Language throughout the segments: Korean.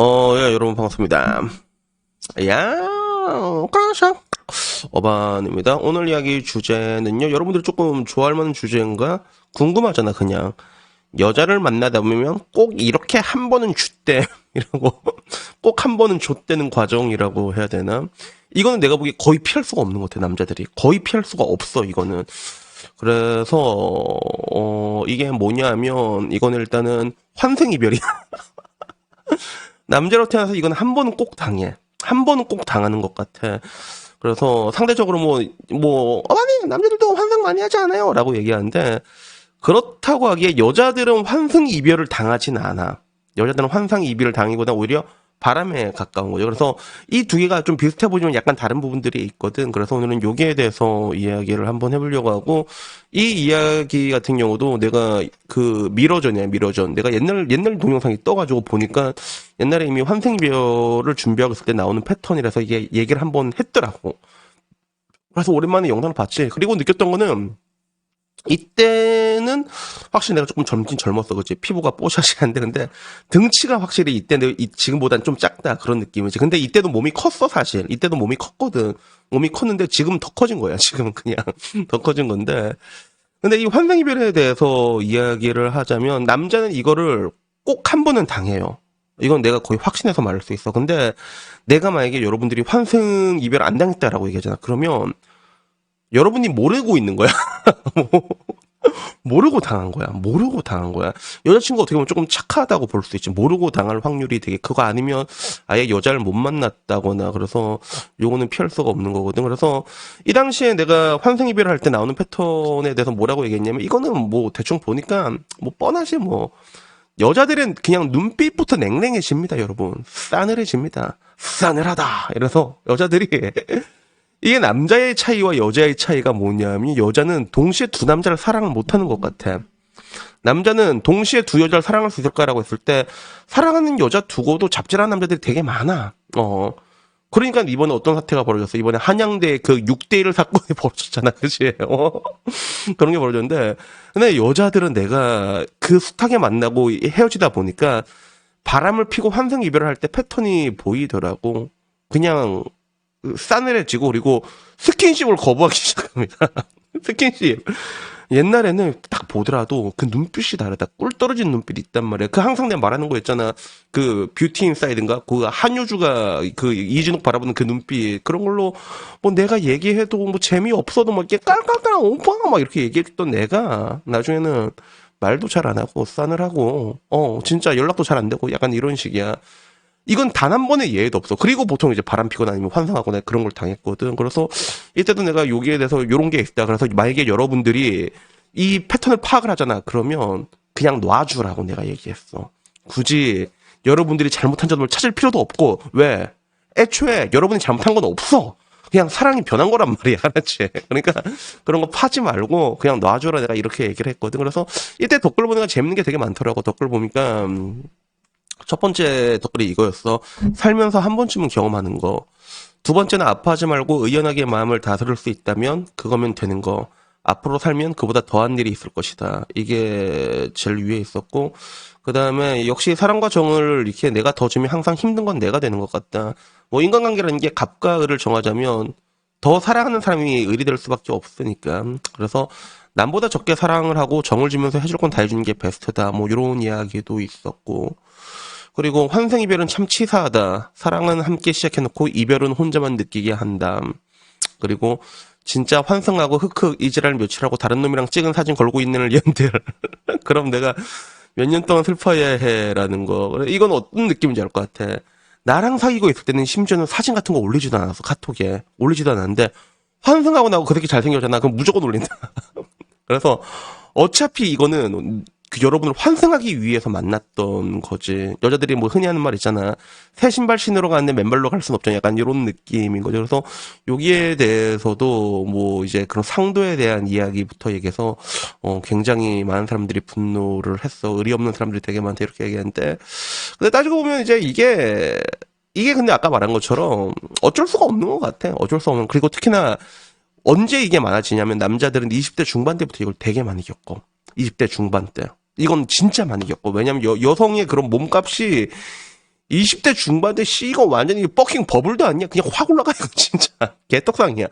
예, 여러분 반갑습니다. 야, 까샤. 어반입니다. 오늘 이야기 주제는요, 여러분들이 조금 좋아할 만한 주제인가? 궁금하잖아, 그냥. 여자를 만나다 보면 꼭 이렇게 한 번은 줬대. 이라고. 꼭 한 번은 줬대는 과정이라고 해야 되나? 이거는 내가 보기에 거의 피할 수가 없는 것 같아, 남자들이. 거의 피할 수가 없어, 이거는. 그래서, 이게 뭐냐면, 이거는 일단은 환생이별이야. 남자로 태어나서 이건 한 번은 꼭 당해. 한 번은 꼭 당하는 것 같아. 그래서 상대적으로 아니, 남자들도 환생 많이 하지 않아요? 라고 얘기하는데, 그렇다고 하기에 여자들은 환승 이별을 당하진 않아. 여자들은 환상 이별을 당하기보다 오히려 바람에 가까운 거죠. 그래서 이 두 개가 좀 비슷해 보이지만 약간 다른 부분들이 있거든. 그래서 오늘은 여기에 대해서 이야기를 한번 해보려고 하고, 이 이야기 같은 경우도 내가 그 미러전이야, 미러전. 내가 옛날 동영상이 떠가지고 보니까 옛날에 이미 환생 이별을 준비하고 있을 때 나오는 패턴이라서 이게 얘기를 한번 했더라고. 그래서 오랜만에 영상을 봤지. 그리고 느꼈던 거는 이때는 확실히 내가 조금 젊긴 젊었어, 그치? 피부가 뽀샤시 한데, 근데 등치가 확실히 이때는 지금보단 좀 작다, 그런 느낌이지. 근데 이때도 몸이 컸어, 사실. 이때도 몸이 컸거든. 몸이 컸는데 지금 더 커진 거야, 지금은 그냥. 더 커진 건데. 근데 이 환상이별에 대해서 이야기를 하자면, 남자는 이거를 꼭 한 번은 당해요. 이건 내가 거의 확신해서 말할 수 있어. 근데 내가 만약에 여러분들이 환승 이별 안 당했다라고 얘기하잖아. 그러면 여러분이 모르고 있는 거야. 모르고 당한 거야. 모르고 당한 거야. 여자친구 어떻게 보면 조금 착하다고 볼 수 있지. 모르고 당할 확률이 되게 크고 아니면 아예 여자를 못 만났다거나 그래서 요거는 피할 수가 없는 거거든. 그래서 이 당시에 내가 환생 이별을 할 때 나오는 패턴에 대해서 뭐라고 얘기했냐면 이거는 뭐 대충 보니까 뭐 뻔하지 뭐. 여자들은 그냥 눈빛부터 냉랭해집니다, 여러분. 싸늘해집니다. 싸늘하다. 이래서 여자들이 이게 남자의 차이와 여자의 차이가 뭐냐면 여자는 동시에 두 남자를 사랑을 못하는 것 같아. 남자는 동시에 두 여자를 사랑할 수 있을까라고 했을 때 사랑하는 여자 두고도 잡질하는 남자들이 되게 많아. 그러니까 이번에 어떤 사태가 벌어졌어. 이번에 한양대 그 6대1 사건이 벌어졌잖아. 그치? 그런 게 벌어졌는데 근데 여자들은 내가 그 숱하게 만나고 헤어지다 보니까 바람을 피고 환생 이별을 할 때 패턴이 보이더라고. 그냥 싸늘해지고 그리고 스킨십을 거부하기 시작합니다. 스킨십. 옛날에는 딱 보더라도 그 눈빛이 다르다. 꿀 떨어진 눈빛이 있단 말이야. 그 항상 내가 말하는 거 있잖아. 그 뷰티 인사이드인가? 그 한효주가 그 이진욱 바라보는 그 눈빛. 그런 걸로 뭐 내가 얘기해도 뭐 재미없어도 막 이렇게 깔깔깔 오빠 막 이렇게 얘기했던 내가 나중에는 말도 잘 안 하고 싸늘하고 진짜 연락도 잘 안 되고 약간 이런 식이야. 이건 단 한 번의 예외도 없어. 그리고 보통 이제 바람 피거나 아니면 환상하거나 그런 걸 당했거든. 그래서 이때도 내가 여기에 대해서 요런 게 있다. 그래서 만약에 여러분들이 이 패턴을 파악을 하잖아. 그러면 그냥 놔주라고 내가 얘기했어. 굳이 여러분들이 잘못한 점을 찾을 필요도 없고, 왜? 애초에 여러분이 잘못한 건 없어. 그냥 사랑이 변한 거란 말이야, 알았지? 그러니까 그런 거 파지 말고 그냥 놔줘라 내가 이렇게 얘기를 했거든. 그래서 이때 댓글 보니까 재밌는 게 되게 많더라고. 댓글 보니까 첫 번째 댓글이 이거였어. 살면서 한 번쯤은 경험하는 거. 두 번째는 아파하지 말고 의연하게 마음을 다스릴 수 있다면 그거면 되는 거. 앞으로 살면 그보다 더한 일이 있을 것이다. 이게 제일 위에 있었고 그 다음에 역시 사랑과 정을 이렇게 내가 더 주면 항상 힘든 건 내가 되는 것 같다. 뭐 인간관계라는 게 갑과 을을 정하자면 더 사랑하는 사람이 을이 될 수밖에 없으니까. 그래서 남보다 적게 사랑을 하고 정을 주면서 해줄 건 다 해주는 게 베스트다. 뭐 이런 이야기도 있었고. 그리고 환생 이별은 참 치사하다. 사랑은 함께 시작해놓고 이별은 혼자만 느끼게 한다. 그리고 진짜 환승하고 흑흑 이지랄 며칠하고 다른 놈이랑 찍은 사진 걸고 있는 년들. 그럼 내가 몇 년 동안 슬퍼해야 해라는 거. 이건 어떤 느낌인지 알 것 같아. 나랑 사귀고 있을 때는 심지어는 사진 같은 거 올리지도 않았어. 카톡에. 올리지도 않았는데 환승하고 나고 그렇게 잘생겼잖아. 그럼 무조건 올린다. 그래서 어차피 이거는 그 여러분을 환승하기 위해서 만났던 거지. 여자들이 뭐 흔히 하는 말 있잖아. 새 신발 신으러 갔는데 맨발로 갈 순 없잖아. 약간 이런 느낌인 거죠. 그래서 여기에 대해서도 뭐 이제 그런 상도에 대한 이야기부터 얘기해서 굉장히 많은 사람들이 분노를 했어. 의리 없는 사람들이 되게 많다 이렇게 얘기하는데 근데 따지고 보면 이제 이게 근데 아까 말한 것처럼 어쩔 수가 없는 것 같아. 어쩔 수 없는. 그리고 특히나 언제 이게 많아지냐면 남자들은 20대 중반 때부터 이걸 되게 많이 겪어. 20대 중반 때. 이건 진짜 많이 겪어. 왜냐면 여성의 그런 몸값이 20대 중반대 이거 완전히 버킹 버블도 아니야. 그냥 확 올라가, 이거 진짜. 개떡상이야.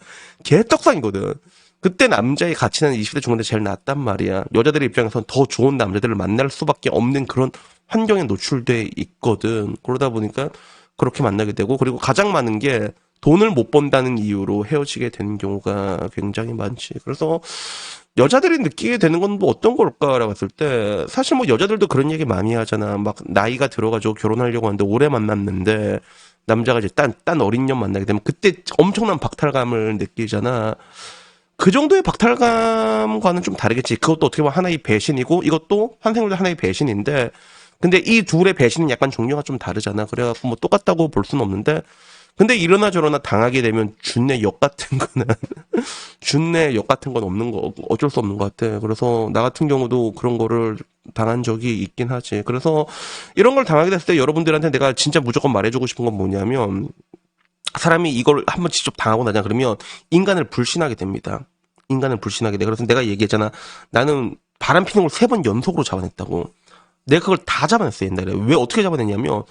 개떡상이거든. 그때 남자의 가치는 20대 중반대 제일 낫단 말이야. 여자들의 입장에선 더 좋은 남자들을 만날 수밖에 없는 그런 환경에 노출돼 있거든. 그러다 보니까 그렇게 만나게 되고, 그리고 가장 많은 게 돈을 못 번다는 이유로 헤어지게 되는 경우가 굉장히 많지. 그래서 여자들이 느끼게 되는 건 뭐 어떤 걸까라고 했을 때, 사실 뭐 여자들도 그런 얘기 많이 하잖아. 막 나이가 들어가지고 결혼하려고 하는데 오래 만났는데 남자가 이제 딴 어린 년 만나게 되면 그때 엄청난 박탈감을 느끼잖아. 그 정도의 박탈감과는 좀 다르겠지. 그것도 어떻게 보면 하나의 배신이고 이것도 환생률도 하나의 배신인데, 근데 이 둘의 배신은 약간 종류가 좀 다르잖아. 그래갖고 뭐 똑같다고 볼 수는 없는데, 근데 이러나 저러나 당하게 되면 준내 역 같은 거는 준내 역 같은 건 없는 거 어쩔 수 없는 것 같아. 그래서 나 같은 경우도 그런 거를 당한 적이 있긴 하지. 그래서 이런 걸 당하게 됐을 때 여러분들한테 내가 진짜 무조건 말해주고 싶은 건 뭐냐면, 사람이 이걸 한번 직접 당하고 나냐 그러면 인간을 불신하게 됩니다. 인간을 불신하게 돼. 그래서 내가 얘기했잖아. 나는 바람 피는 걸 3번 연속으로 잡아냈다고. 내가 그걸 다 잡아냈어, 옛날에. 왜 어떻게 잡아냈냐면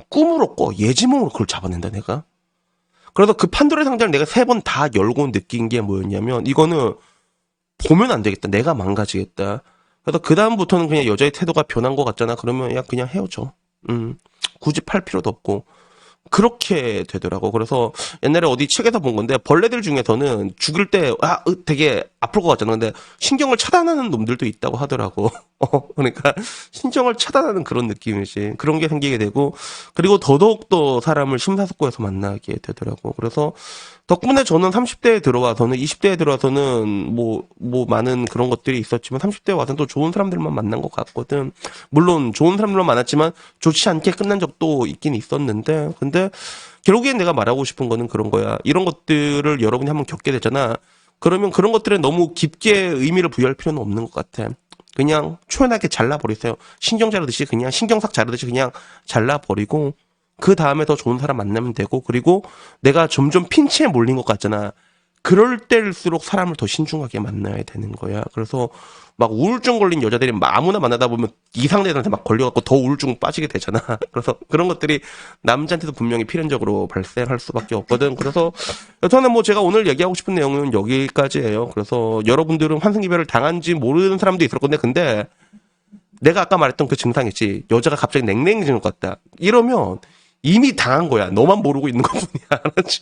꿈으로 꿔. 예지몽으로 그걸 잡아낸다, 내가. 그래서 그 판도라의 상자를 내가 3번 다 열고 느낀 게 뭐였냐면, 이거는 보면 안 되겠다. 내가 망가지겠다. 그래서 그다음부터는 그냥 여자의 태도가 변한 것 같잖아. 그러면 야, 그냥 헤어져. 굳이 팔 필요도 없고. 그렇게 되더라고. 그래서 옛날에 어디 책에서 본 건데, 벌레들 중에서는 죽을 때 되게 아플 것 같잖아. 근데 신경을 차단하는 놈들도 있다고 하더라고. 그러니까 신경을 차단하는 그런 느낌이지. 그런 게 생기게 되고, 그리고 더더욱 더 사람을 심사숙고해서 만나게 되더라고. 그래서 덕분에 저는 30대에 들어와서는, 20대에 들어와서는 뭐 많은 그런 것들이 있었지만 30대에 와서는 또 좋은 사람들만 만난 것 같거든. 물론 좋은 사람들만 만났지만 좋지 않게 끝난 적도 있긴 있었는데, 근데 결국엔 내가 말하고 싶은 거는 그런 거야. 이런 것들을 여러분이 한번 겪게 되잖아. 그러면 그런 것들에 너무 깊게 의미를 부여할 필요는 없는 것 같아. 그냥 초연하게 잘라버리세요. 신경 자르듯이, 그냥 신경삭 자르듯이 그냥 잘라버리고, 그 다음에 더 좋은 사람 만나면 되고, 그리고 내가 점점 핀치에 몰린 것 같잖아. 그럴 때일수록 사람을 더 신중하게 만나야 되는 거야. 그래서 막 우울증 걸린 여자들이 막 아무나 만나다 보면 이상한 애들한테 막 걸려갖고 더 우울증 빠지게 되잖아. 그래서 그런 것들이 남자한테도 분명히 필연적으로 발생할 수밖에 없거든. 그래서 여튼은 뭐 제가 오늘 얘기하고 싶은 내용은 여기까지예요. 그래서 여러분들은 환승이별을 당한지 모르는 사람도 있을 건데, 근데 내가 아까 말했던 그 증상 있지. 여자가 갑자기 냉랭해지는 것 같다. 이러면 이미 당한 거야. 너만 모르고 있는 것뿐이야. 알았지?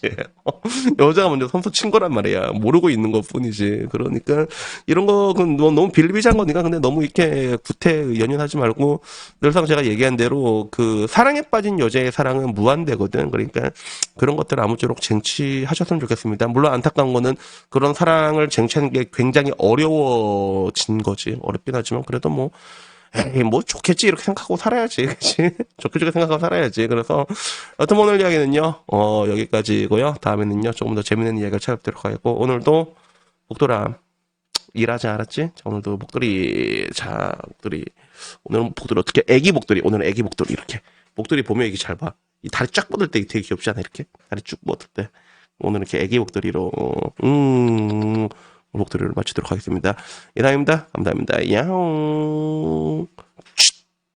여자가 먼저 선수 친 거란 말이야. 모르고 있는 것뿐이지. 그러니까 이런 거 너무 빌비비장 거니까, 근데 너무 이렇게 구태 연연하지 말고, 늘상 제가 얘기한 대로 그 사랑에 빠진 여자의 사랑은 무한대거든. 그러니까 그런 것들 아무쪼록 쟁취하셨으면 좋겠습니다. 물론 안타까운 거는 그런 사랑을 쟁취하는 게 굉장히 어려워진 거지. 어렵긴 하지만 그래도 뭐 에이, 뭐 좋겠지 이렇게 생각하고 살아야지, 그치? 좋게 생각하고 살아야지. 그래서 여튼 오늘 이야기는요 여기까지고요. 다음에는요 조금 더 재밌는 이야기를 찾아뵙도록 하겠고, 오늘도 목도라 일하지, 알았지? 자, 오늘도 목도리, 오늘은 목도리 어떻게, 애기 목도리, 오늘은 애기 목도리. 이렇게 목도리 보면 이게 잘 봐. 이 다리 쫙 뻗을 때 되게 귀엽지 않아? 이렇게 다리 쭉 뻗을 때. 오늘은 이렇게 애기 목도리로 목도리를 마치도록 하겠습니다. 이상입니다. 감사합니다. 야옹.